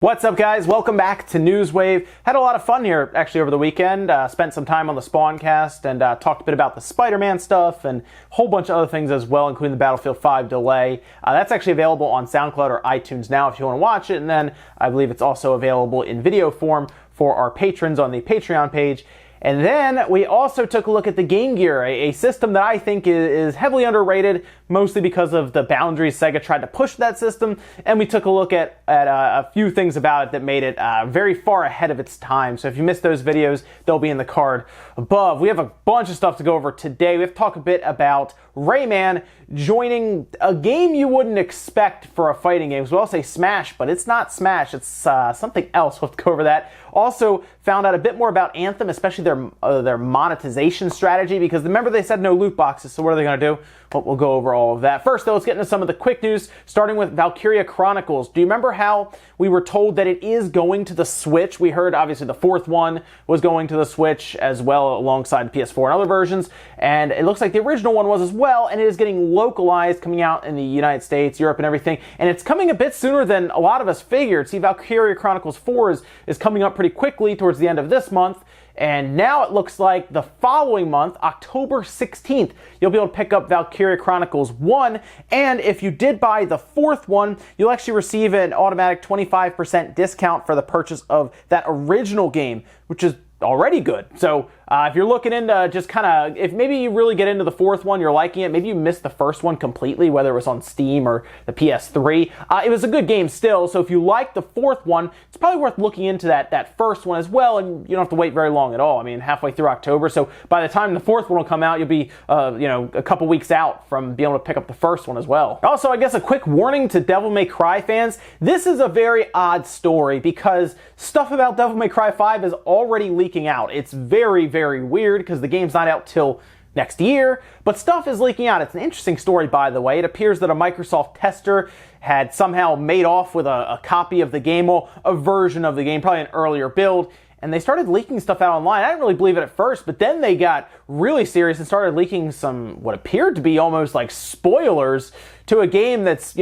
What's up, guys? Welcome back to Newswave. Had a lot of fun here actually over the weekend. Spent some time on the Spawncast and talked a bit about the Spider-Man stuff and a whole bunch of other things as well, including the Battlefield 5 delay. That's actually available on SoundCloud or iTunes now if you want to watch it, and then I believe it's also available in video form for our patrons on the Patreon page. And then we also took a look at the Game Gear, a system that I think is heavily underrated, mostly because of the boundaries Sega tried to push that system. And we took a look at a few things about it that made it very far ahead of its time. So if you missed those videos, they'll be in the card above. We have a bunch of stuff to go over today. We have to talk a bit about Rayman joining a game you wouldn't expect for a fighting game. So I'll say Smash, but it's not Smash. It's something else. We'll have to go over that. Also found out a bit more about Anthem, especially their monetization strategy, because remember they said no loot boxes, so what are they going to do? Well, we'll go over all of that. First, though, let's get into some of the quick news, starting with Valkyria Chronicles. Do you remember how we were told that it is going to the Switch? We heard, obviously, the fourth one was going to the Switch as well, alongside PS4 and other versions, and it looks like the original one was as well, and it is getting localized, coming out in the United States, Europe, and everything, and it's coming a bit sooner than a lot of us figured. See, Valkyria Chronicles 4 is coming up pretty quickly towards the end of this month, and now it looks like the following month, October 16th, you'll be able to pick up Valkyria Chronicles 1, and if you did buy the fourth one, you'll actually receive an automatic 25% discount for the purchase of that original game, which is already good. So if you're looking into just kind of, if maybe you really get into the fourth one, you're liking it, maybe you missed the first one completely, whether it was on Steam or the PS3, it was a good game still. So if you like the fourth one, it's probably worth looking into that first one as well, and you don't have to wait very long at all. I mean, halfway through October, so by the time the fourth one will come out, you'll be a couple weeks out from being able to pick up the first one as well. Also, I guess a quick warning to Devil May Cry fans, this is a very odd story because stuff about Devil May Cry 5 is already leaking out. It's very, very weird because the game's not out till next year, but stuff is leaking out. It's an interesting story, by the way. It appears that a Microsoft tester had somehow made off with a copy of the game, or a version of the game, probably an earlier build, and they started leaking stuff out online. I didn't really believe it at first, but then they got really serious and started leaking some, what appeared to be almost like spoilers to a game that's,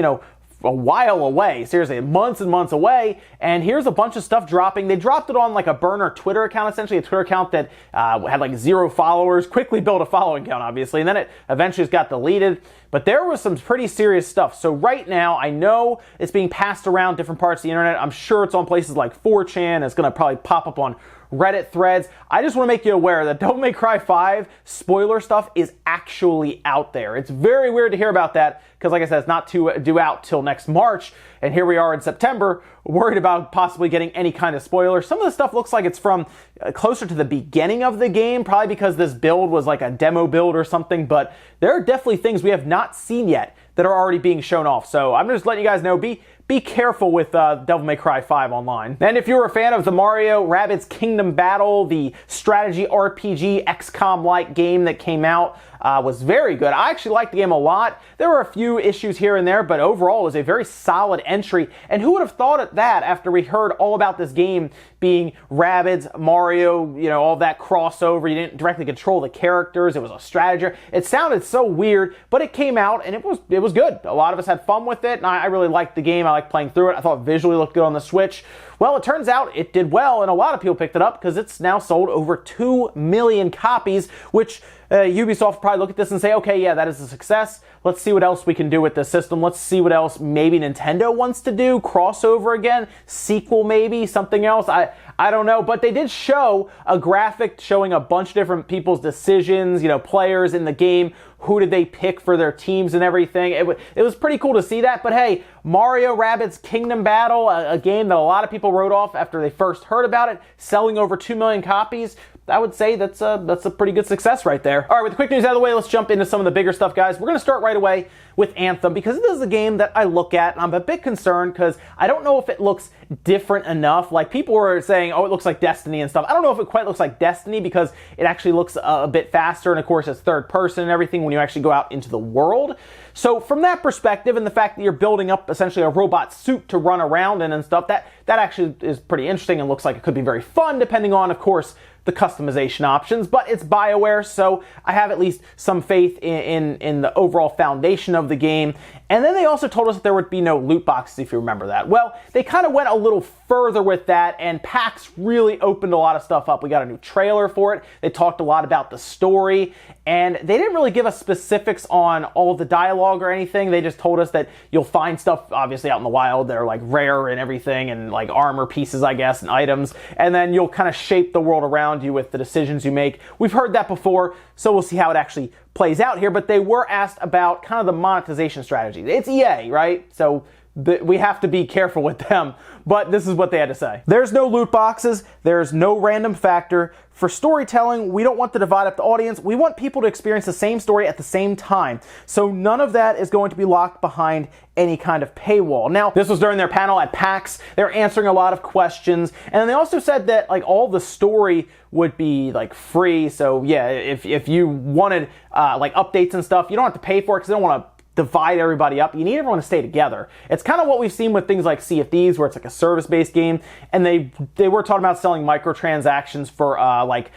a while away, seriously, months and months away, and here's a bunch of stuff dropping. They dropped it on like a burner Twitter account, essentially a Twitter account that had like 0 followers, quickly built a following count, obviously, and then it eventually just got deleted, but there was some pretty serious stuff. So right now, I know it's being passed around different parts of the internet. I'm sure it's on places like 4chan, it's going to probably pop up on Reddit threads. I just want to make you aware that Devil May Cry 5 spoiler stuff is actually out there. It's very weird to hear about that because, like I said, it's not due out till next March, and here we are in September worried about possibly getting any kind of spoiler. Some of the stuff looks like it's from closer to the beginning of the game, probably because this build was like a demo build or something, but there are definitely things we have not seen yet that are already being shown off. So I'm just letting you guys know, be careful with Devil May Cry 5 online. And if you're a fan of the Mario Rabbids Kingdom Battle, the strategy RPG XCOM-like game that came out, was very good. I actually liked the game a lot. There were a few issues here and there, but overall it was a very solid entry. And who would have thought of that after we heard all about this game being Rabbids, Mario, all that crossover. You didn't directly control the characters. It was a strategy. It sounded so weird, but it came out and it was good. A lot of us had fun with it, and I really liked the game. I liked playing through it. I thought it visually looked good on the Switch. Well, it turns out it did well, and a lot of people picked it up because it's now sold over 2 million copies, which Ubisoft probably look at this and say, okay, yeah, that is a success. Let's see what else we can do with this system. Let's see what else maybe Nintendo wants to do. Crossover again, sequel maybe, something else. I don't know, but they did show a graphic showing a bunch of different people's decisions, players in the game. Who did they pick for their teams and everything? It was pretty cool to see that, but hey, Mario Rabbids Kingdom Battle, a game that a lot of people wrote off after they first heard about it, selling over 2 million copies. I would say that's a pretty good success right there. All right, with the quick news out of the way, let's jump into some of the bigger stuff, guys. We're going to start right away with Anthem because this is a game that I look at and I'm a bit concerned because I don't know if it looks different enough. Like, people were saying, oh, it looks like Destiny and stuff. I don't know if it quite looks like Destiny because it actually looks a bit faster, and of course it's third person and everything when you actually go out into the world. So from that perspective, and the fact that you're building up essentially a robot suit to run around in and stuff, that actually is pretty interesting and looks like it could be very fun, depending on, of course, the customization options, but it's BioWare, so I have at least some faith in the overall foundation of the game. And then they also told us that there would be no loot boxes, if you remember that. Well, they kind of went a little further with that, and PAX really opened a lot of stuff up. We got a new trailer for it. They talked a lot about the story, and they didn't really give us specifics on all of the dialogue or anything. They just told us that you'll find stuff, obviously, out in the wild that are like rare and everything, and like armor pieces, I guess, and items, and then you'll kind of shape the world around you with the decisions you make. We've heard that before, so we'll see how it actually plays out here, but they were asked about kind of the monetization strategy. It's EA, right? So we have to be careful with them, but this is what they had to say. There's no loot boxes, there's no random factor. For storytelling, we don't want to divide up the audience. We want people to experience the same story at the same time. So none of that is going to be locked behind any kind of paywall. Now, this was during their panel at PAX. They're answering a lot of questions. And then they also said that like all the story would be like free. So yeah, if you wanted like updates and stuff, you don't have to pay for it because they don't want to divide everybody up. You need everyone to stay together. It's kind of what we've seen with things like Sea of Thieves, where it's like a service-based game, and they were talking about selling microtransactions for like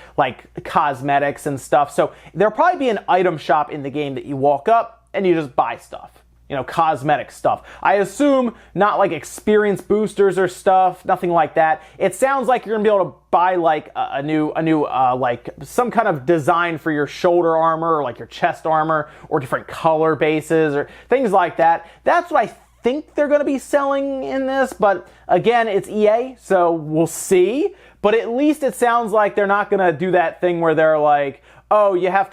cosmetics and stuff. So there'll probably be an item shop in the game that you walk up and you just buy stuff. You know, cosmetic stuff. I assume not like experience boosters or stuff, nothing like that. It sounds like you're gonna be able to buy like a new like some kind of design for your shoulder armor or like your chest armor or different color bases or things like that. That's what I think they're gonna be selling in this, but again, it's EA, so we'll see. But at least it sounds like they're not gonna do that thing where they're like, oh, you have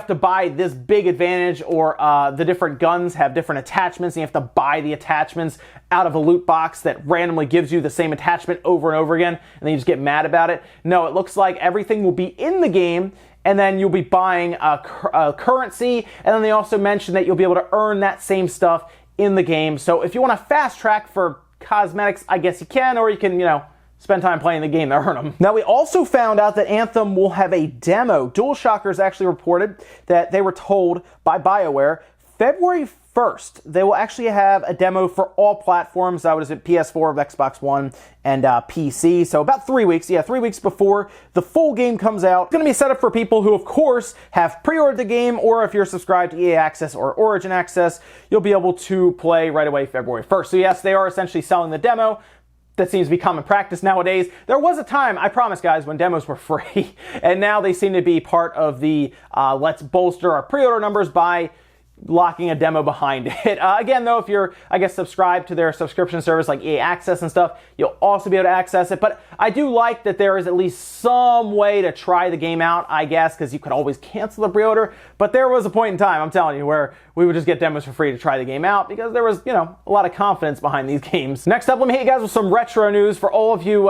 to buy this big advantage, or the different guns have different attachments, and you have to buy the attachments out of a loot box that randomly gives you the same attachment over and over again, and then you just get mad about it. No, it looks like everything will be in the game, and then you'll be buying a currency, and then they also mentioned that you'll be able to earn that same stuff in the game. So if you want to fast track for cosmetics, I guess you can, or you can, you know, spend time playing the game to earn them. Now, we also found out that Anthem will have a demo. DualShockers actually reported that they were told by BioWare February 1st, they will actually have a demo for all platforms. That was at PS4, Xbox One, and PC. So about 3 weeks, 3 weeks before the full game comes out. It's going to be set up for people who, of course, have pre-ordered the game, or if you're subscribed to EA Access or Origin Access, you'll be able to play right away February 1st. So yes, they are essentially selling the demo. That seems to be common practice nowadays. There was a time, I promise guys, when demos were free, and now they seem to be part of the let's bolster our pre-order numbers by locking a demo behind it. Again, though, if you're, I guess, subscribed to their subscription service like EA Access and stuff, you'll also be able to access it. But I do like that there is at least some way to try the game out, I guess, because you could always cancel the pre-order. But there was a point in time, I'm telling you, where we would just get demos for free to try the game out because there was, you know, a lot of confidence behind these games. Next up, let me hit you guys with some retro news for all of you,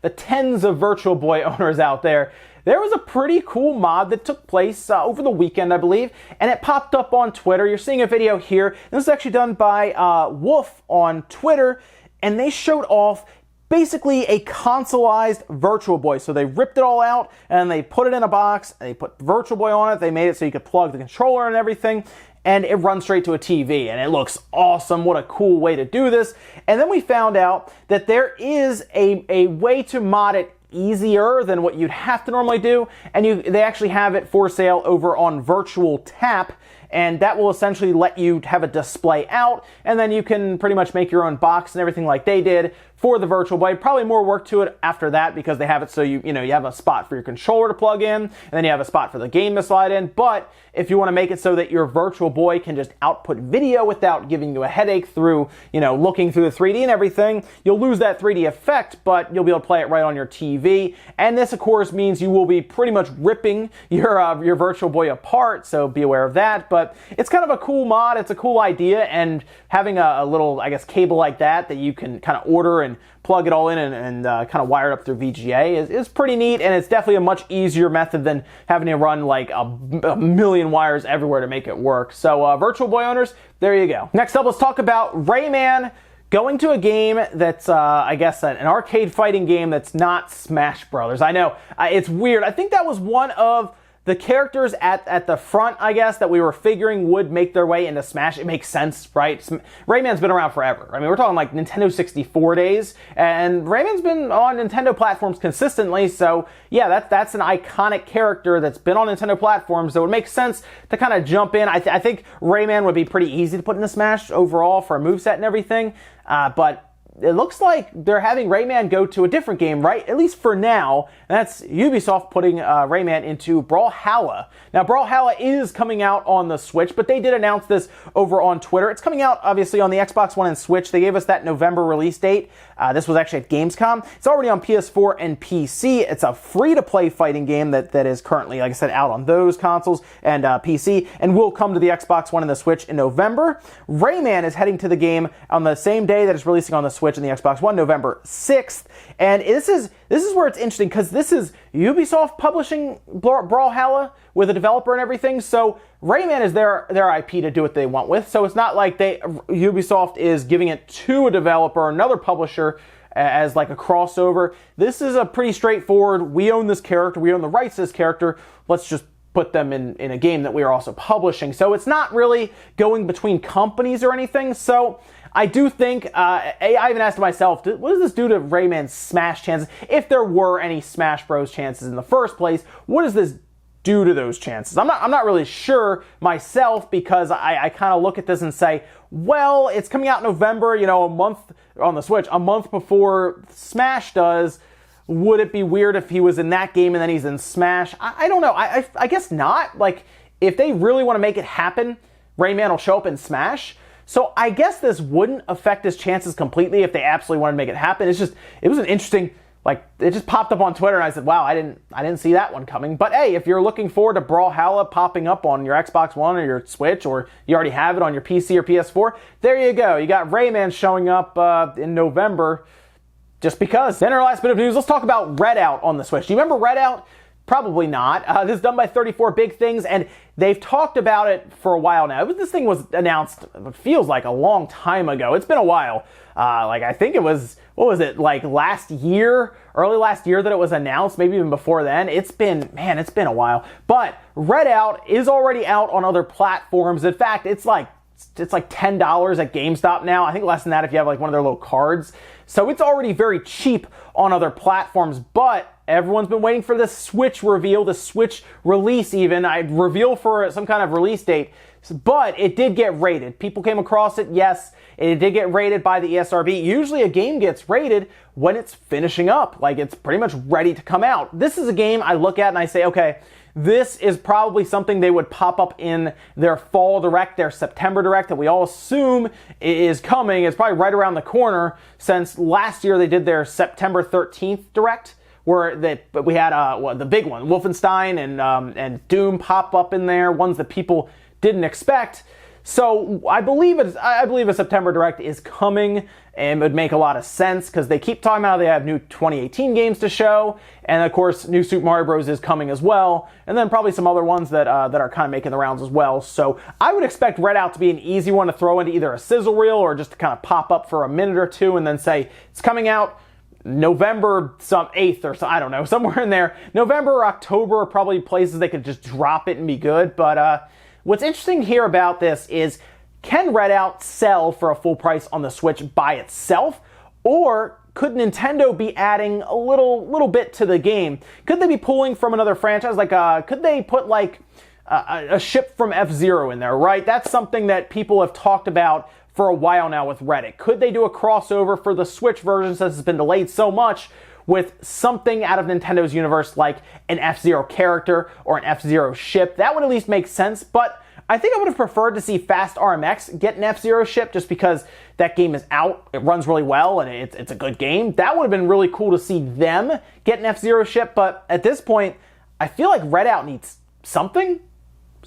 the tens of Virtual Boy owners out there. There was a pretty cool mod that took place over the weekend, I believe, and it popped up on Twitter. You're seeing a video here. This is actually done by Wolf on Twitter, and they showed off basically a consoleized Virtual Boy. So they ripped it all out, and they put it in a box, and they put Virtual Boy on it. They made it so you could plug the controller and everything, and it runs straight to a TV, and it looks awesome. What a cool way to do this. And then we found out that there is a way to mod it easier than what you'd have to normally do, and they actually have it for sale over on Virtual Tap, and that will essentially let you have a display out, and then you can pretty much make your own box and everything like they did for the Virtual Boy. Probably more work to it after that because they have it so you have a spot for your controller to plug in, and then you have a spot for the game to slide in. But if you want to make it so that your Virtual Boy can just output video without giving you a headache through, looking through the 3D and everything, you'll lose that 3D effect, but you'll be able to play it right on your TV. And this, of course, means you will be pretty much ripping your Virtual Boy apart, so be aware of that. But it's kind of a cool mod, it's a cool idea, and having a little, I guess, cable like that you can kind of order and plug it all in and kind of wire it up through VGA is pretty neat, and it's definitely a much easier method than having to run like a million wires everywhere to make it work. So Virtual Boy owners, there you go. Next up, let's talk about Rayman going to a game that's, I guess, an arcade fighting game that's not Smash Brothers. I know, it's weird. I think that was one of the characters at the front, I guess, that we were figuring would make their way into Smash, it makes sense, right? Rayman's been around forever. I mean, we're talking like Nintendo 64 days, and Rayman's been on Nintendo platforms consistently, so yeah, that's an iconic character that's been on Nintendo platforms, so it would make sense to kind of jump in. I think Rayman would be pretty easy to put into Smash overall for a moveset and everything, but it looks like they're having Rayman go to a different game, right? At least for now. And that's Ubisoft putting Rayman into Brawlhalla. Now, Brawlhalla is coming out on the Switch, but they did announce this over on Twitter. It's coming out, obviously, on the Xbox One and Switch. They gave us that November release date. This was actually at Gamescom. It's already on PS4 and PC. It's a free-to-play fighting game that is currently, like I said, out on those consoles and PC, and will come to the Xbox One and the Switch in November. Rayman is heading to the game on the same day that it's releasing on the Switch and the Xbox One, November 6th. And this is where it's interesting, because this is Ubisoft publishing Brawlhalla with a developer and everything. So Rayman is their IP to do what they want with. So it's not like Ubisoft is giving it to a developer or another publisher as like a crossover. This is a pretty straightforward, we own this character, we own the rights to this character, let's just put them in a game that we are also publishing. So it's not really going between companies or anything. So I do think, I even asked myself, what does this do to Rayman's Smash chances? If there were any Smash Bros. Chances in the first place, what does this do to those chances? I'm not really sure myself, because I kind of look at this and say, well, it's coming out in November, a month on the Switch, a month before Smash does. Would it be weird if he was in that game and then he's in Smash? I don't know. I guess not. Like, if they really want to make it happen, Rayman will show up in Smash. So I guess this wouldn't affect his chances completely if they absolutely wanted to make it happen. It was an interesting, like, it just popped up on Twitter and I said, wow, I didn't see that one coming. But hey, if you're looking forward to Brawlhalla popping up on your Xbox One or your Switch, or you already have it on your PC or PS4, there you go. You got Rayman showing up in November. Just because. Then our last bit of news, let's talk about Redout on the Switch. Do you remember Redout? Probably not. This is done by 34 Big Things, and they've talked about it for a while now. This thing was announced, it feels like a long time ago. It's been a while. I think it was, like last year, early last year that it was announced, maybe even before then. It's been a while. But Redout is already out on other platforms. In fact, it's like $10 at GameStop now. I think less than that if you have like one of their little cards. So it's already very cheap on other platforms, but everyone's been waiting for the Switch reveal, the Switch release even. I'd reveal for some kind of release date, but it did get rated. People came across it, yes, it did get rated by the ESRB. Usually a game gets rated when it's finishing up, like it's pretty much ready to come out. This is a game I look at and I say, okay, this is probably something they would pop up in their fall direct, their September direct that we all assume is coming. It's probably right around the corner, since last year they did their September 13th direct, where we had the big one, Wolfenstein and Doom pop up in there, ones that people didn't expect. So I believe a September direct is coming, and it would make a lot of sense because they keep talking about how they have new 2018 games to show, and of course new Super Mario Bros. Is coming as well, and then probably some other ones that are kind of making the rounds as well. So I would expect Redout to be an easy one to throw into either a sizzle reel or just to kind of pop up for a minute or two and then say it's coming out November 8th or so, I don't know, somewhere in there. November or October are probably places they could just drop it and be good. But what's interesting here about this is, can Redout sell for a full price on the Switch by itself? Or could Nintendo be adding a little bit to the game? Could they be pulling from another franchise? Like, could they put like a ship from F-Zero in there, right? That's something that people have talked about for a while now with Reddit. Could they do a crossover for the Switch version, since it's been delayed so much, with something out of Nintendo's universe like an F-Zero character or an F-Zero ship? That would at least make sense, but I think I would have preferred to see Fast RMX get an F-Zero ship, just because that game is out, it runs really well, and it's a good game. That would have been really cool to see them get an F-Zero ship, but at this point, I feel like Redout needs something,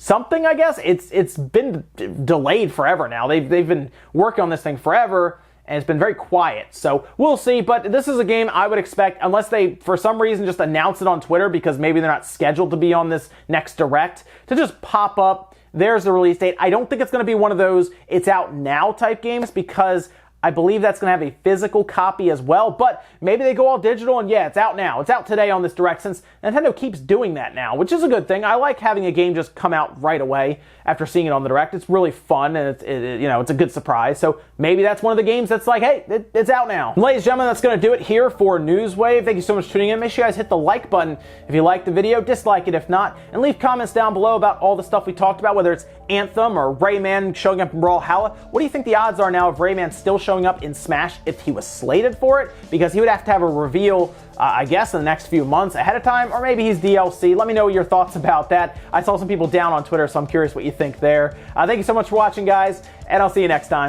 I guess. It's been delayed forever now. They've been working on this thing forever, and it's been very quiet. So we'll see, but this is a game I would expect, unless they, for some reason, just announce it on Twitter because maybe they're not scheduled to be on this next direct, to just pop up, there's the release date. I don't think it's going to be one of those it's out now type games, because I believe that's going to have a physical copy as well, but maybe they go all digital, and yeah, it's out now. It's out today on this Direct, since Nintendo keeps doing that now, which is a good thing. I like having a game just come out right away after seeing it on the Direct. It's really fun, and it's a good surprise. So maybe that's one of the games that's like, hey, it's out now. And ladies and gentlemen, that's going to do it here for Newswave. Thank you so much for tuning in. Make sure you guys hit the like button if you liked the video, dislike it if not, and leave comments down below about all the stuff we talked about, whether it's Anthem or Rayman showing up in Brawlhalla. What do you think the odds are now of Rayman still showing up in Smash if he was slated for it? Because he would have to have a reveal, I guess, in the next few months ahead of time, or maybe he's DLC. Let me know your thoughts about that. I saw some people down on Twitter, so I'm curious what you think there. Thank you so much for watching, guys, and I'll see you next time.